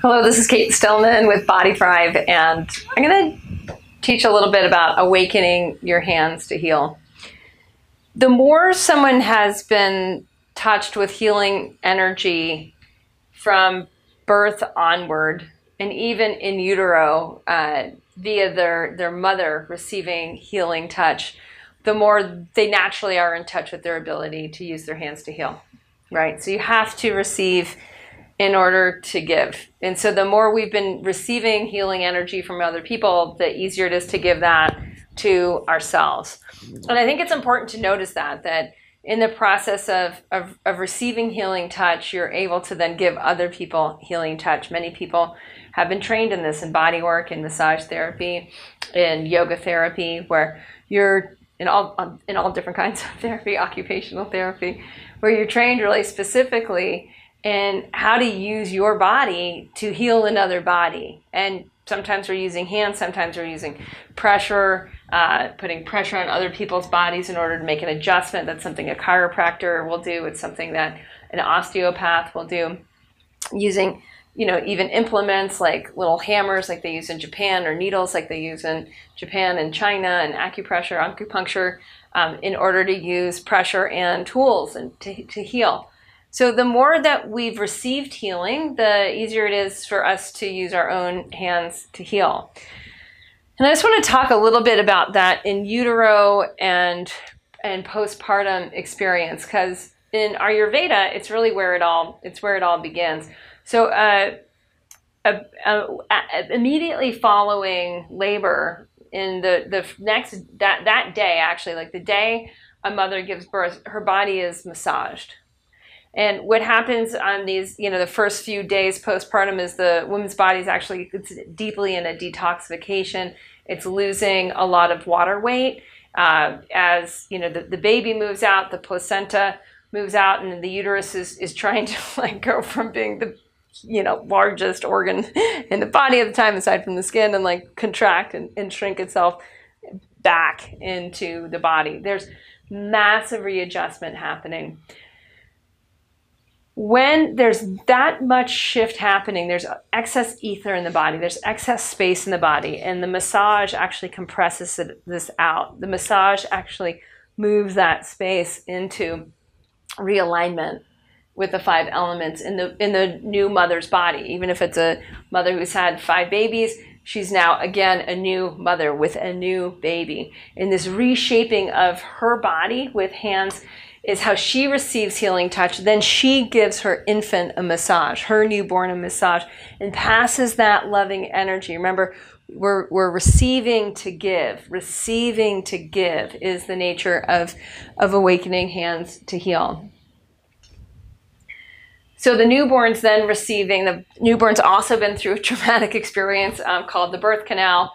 Hello, this is Cate Stillman with Body Thrive, and I'm going to teach a little bit about awakening your hands to heal. The more someone has been touched with healing energy from birth onward, and even in utero, via their mother receiving healing touch, the more they naturally are in touch with their ability to use their hands to heal, right? So you have to receive in order to give. And so the more we've been receiving healing energy from other people, the easier it is to give that to ourselves. And I think it's important to notice that in the process of receiving healing touch, you're able to then give other people healing touch. Many people have been trained in this, in body work, in massage therapy, in yoga therapy, where you're in all different kinds of therapy, occupational therapy, where you're trained really specifically in how to use your body to heal another body. And sometimes we're using hands, sometimes we're using pressure, putting pressure on other people's bodies in order to make an adjustment. That's something a chiropractor will do. It's something that an osteopath will do. Using, even implements like little hammers like they use in Japan, or needles like they use in Japan and China, and acupuncture, in order to use pressure and tools and to heal. So the more that we've received healing, the easier it is for us to use our own hands to heal. And I just want to talk a little bit about that in utero and postpartum experience, because in Ayurveda, it's really where it all begins. So immediately following labor, in the next that day, actually, like the day a mother gives birth, her body is massaged. And what happens on these, the first few days postpartum is the woman's body is it's deeply in a detoxification. It's losing a lot of water weight. As, the baby moves out, the placenta moves out, and the uterus is trying to go from being the, largest organ in the body at the time, aside from the skin, and contract and shrink itself back into the body. There's massive readjustment happening. When there's that much shift happening, there's excess ether in the body, there's excess space in the body, and the massage actually compresses this out. The massage actually moves that space into realignment with the 5 elements in the new mother's body. Even if it's a mother who's had 5 babies, she's now, again, a new mother with a new baby. And this reshaping of her body with hands is how she receives healing touch. Then she gives her infant a massage, her newborn a massage, and passes that loving energy. Remember, we're receiving to give. Receiving to give is the nature of awakening hands to heal. So the newborn's then the newborn's also been through a traumatic experience called the birth canal,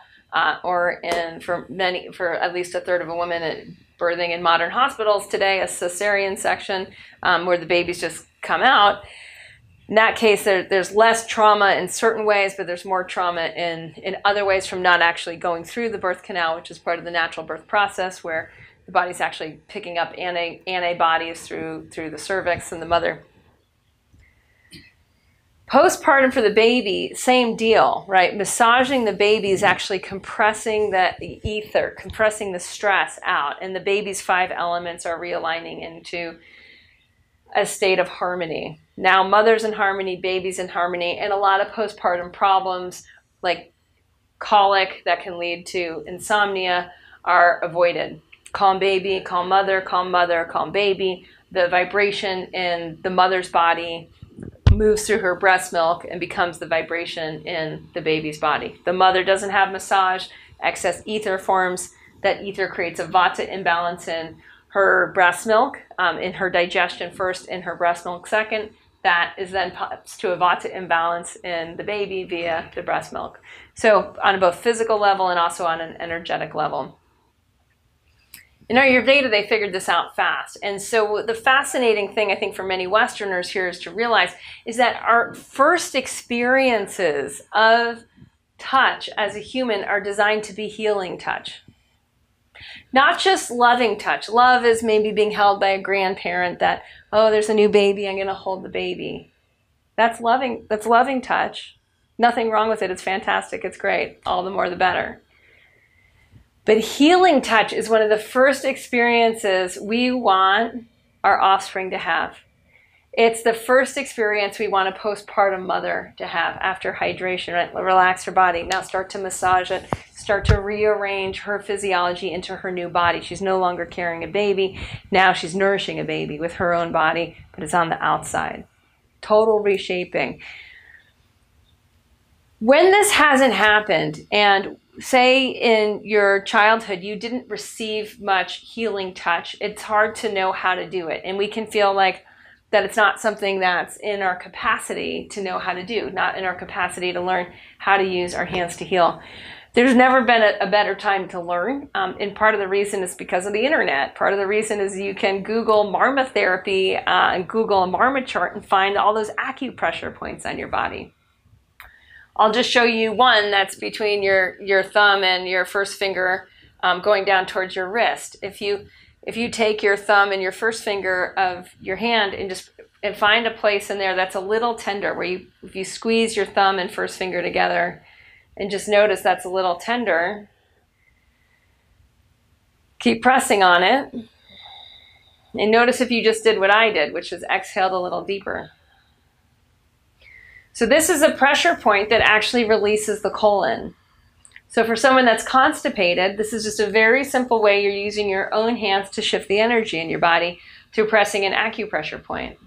for at least a third of a woman birthing in modern hospitals today, a cesarean section, where the babies just come out. In that case, there's less trauma in certain ways, but there's more trauma in other ways from not actually going through the birth canal, which is part of the natural birth process, where the body's actually picking up antibodies through the cervix and the mother. Postpartum for the baby, same deal, right? Massaging the baby is actually compressing the ether, compressing the stress out, and the baby's 5 elements are realigning into a state of harmony. Now, mother's in harmony, baby's in harmony, and a lot of postpartum problems like colic that can lead to insomnia are avoided. Calm baby, calm mother, calm mother, calm baby. The vibration in the mother's body moves through her breast milk and becomes the vibration in the baby's body. The mother doesn't have massage, excess ether forms. That ether creates a vata imbalance in her breast milk, in her digestion first, in her breast milk second. That is then pops to a vata imbalance in the baby via the breast milk. So on a both physical level and also on an energetic level. In Ayurveda, they figured this out fast. And so the fascinating thing, I think, for many Westerners here is to realize is that our first experiences of touch as a human are designed to be healing touch. Not just loving touch. Love is maybe being held by a grandparent that, oh, there's a new baby, I'm going to hold the baby. That's loving touch. Nothing wrong with it. It's fantastic. It's great. All the more the better. But healing touch is one of the first experiences we want our offspring to have. It's the first experience we want a postpartum mother to have after hydration, right? Relax her body. Now start to massage it. Start to rearrange her physiology into her new body. She's no longer carrying a baby. Now she's nourishing a baby with her own body, but it's on the outside. Total reshaping. When this hasn't happened, and say in your childhood you didn't receive much healing touch, it's hard to know how to do it. And we can feel like that it's not something that's in our capacity to know how to do, not in our capacity to learn how to use our hands to heal. There's never been a better time to learn. And part of the reason is because of the internet. Part of the reason is you can Google marma therapy and Google a marma chart and find all those acupressure points on your body. I'll just show you one that's between your thumb and your first finger going down towards your wrist. If you take your thumb and your first finger of your hand and find a place in there that's a little tender, where if you squeeze your thumb and first finger together and just notice that's a little tender, keep pressing on it. And notice if you just did what I did, which is exhaled a little deeper. So this is a pressure point that actually releases the colon. So for someone that's constipated, this is just a very simple way you're using your own hands to shift the energy in your body through pressing an acupressure point.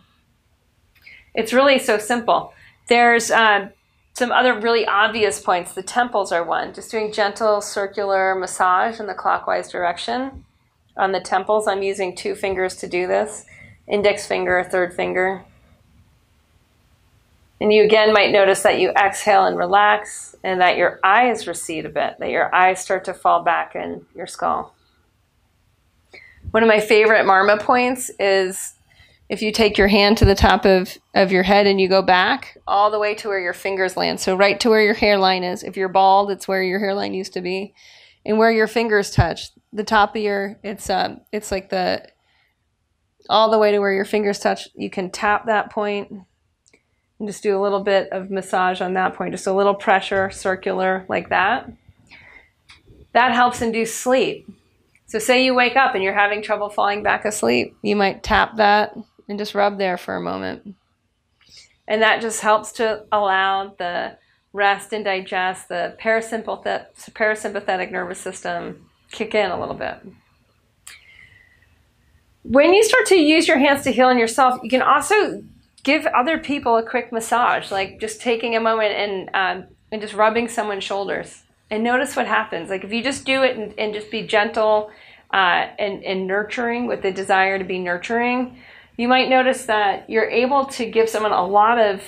It's really so simple. There's some other really obvious points. The temples are one. Just doing gentle circular massage in the clockwise direction on the temples. I'm using 2 fingers to do this. Index finger, third finger. And you again might notice that you exhale and relax, and that your eyes recede a bit, that your eyes start to fall back in your skull. One of my favorite marma points is if you take your hand to the top of your head and you go back all the way to where your fingers land. So right to where your hairline is. If you're bald, it's where your hairline used to be. And where your fingers touch, the top of it's like all the way to where your fingers touch. You can tap that point. And just do a little bit of massage on that point, just a little pressure, circular, like that. That helps induce sleep. So say you wake up and you're having trouble falling back asleep, you might tap that and just rub there for a moment. And that just helps to allow the rest and digest, the parasympathetic nervous system kick in a little bit. When you start to use your hands to heal on yourself, you can also give other people a quick massage, like just taking a moment and just rubbing someone's shoulders. And notice what happens. Like if you just do it and just be gentle and nurturing with the desire to be nurturing, you might notice that you're able to give someone a lot of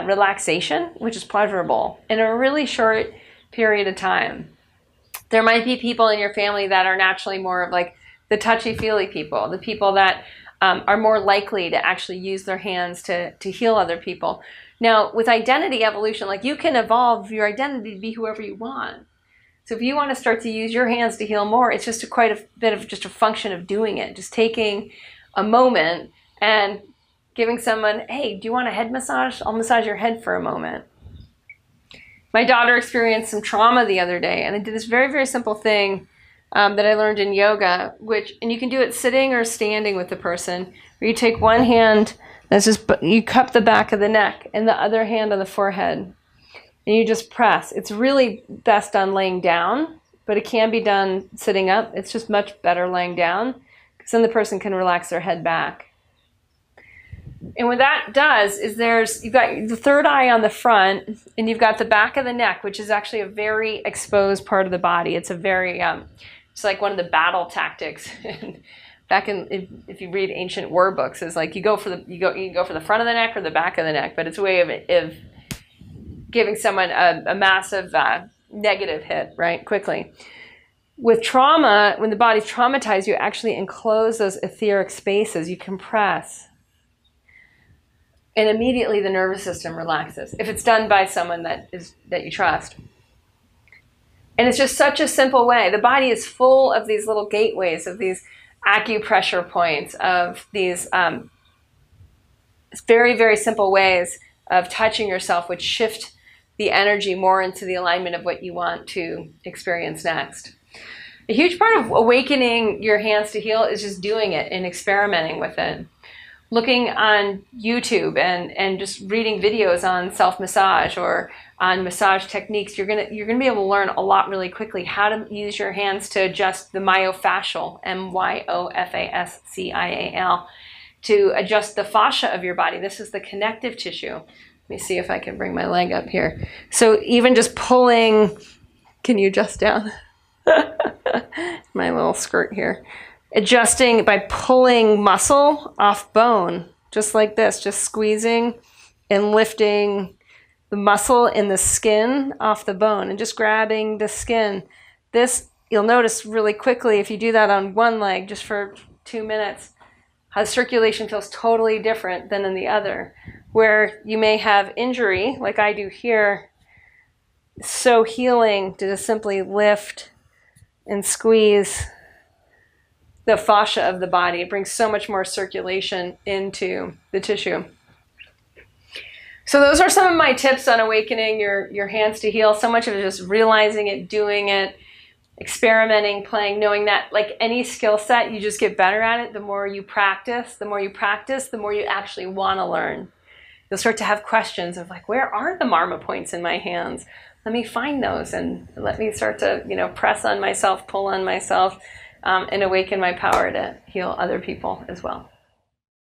relaxation, which is pleasurable, in a really short period of time. There might be people in your family that are naturally more of like the touchy-feely people, the people that are more likely to actually use their hands to heal other people. Now, with identity evolution, like you can evolve your identity to be whoever you want. So if you want to start to use your hands to heal more, it's just quite a bit of just a function of doing it. Just taking a moment and giving someone, hey, do you want a head massage? I'll massage your head for a moment. My daughter experienced some trauma the other day, and I did this very, very simple thing that I learned in yoga, and you can do it sitting or standing with the person, where you take one hand, you cup the back of the neck, and the other hand on the forehead, and you just press. It's really best done laying down, but it can be done sitting up. It's just much better laying down, because then the person can relax their head back. And what that does is you've got the third eye on the front, and you've got the back of the neck, which is actually a very exposed part of the body. It's a very it's like one of the battle tactics. Back in, if you read ancient war books, is like you can go for the front of the neck or the back of the neck, but it's a way of giving someone a massive negative hit, right, quickly. With trauma, when the body's traumatized, you actually enclose those etheric spaces. You compress. And immediately the nervous system relaxes, if it's done by someone that you trust. And it's just such a simple way. The body is full of these little gateways, of these acupressure points, of these very, very simple ways of touching yourself would shift the energy more into the alignment of what you want to experience next. A huge part of awakening your hands to heal is just doing it and experimenting with it. Looking on YouTube and just reading videos on self-massage or on massage techniques, you're gonna be able to learn a lot really quickly how to use your hands to adjust the myofascial, myofascial, to adjust the fascia of your body. This is the connective tissue. Let me see if I can bring my leg up here. So even just pulling, can you adjust down? My little skirt here. Adjusting by pulling muscle off bone, just like this, just squeezing and lifting the muscle in the skin off the bone and just grabbing the skin. This, you'll notice really quickly if you do that on one leg just for 2 minutes, how circulation feels totally different than in the other. Where you may have injury, like I do here, so healing to just simply lift and squeeze the fascia of the body. It brings so much more circulation into the tissue. So those are some of my tips on awakening your hands to heal. So much of it is just realizing it, doing it, experimenting, playing, knowing that like any skill set, you just get better at it. The more you practice, the more you actually want to learn. You'll start to have questions of like, where are the marma points in my hands? Let me find those and let me start to, press on myself, pull on myself, and awaken my power to heal other people as well.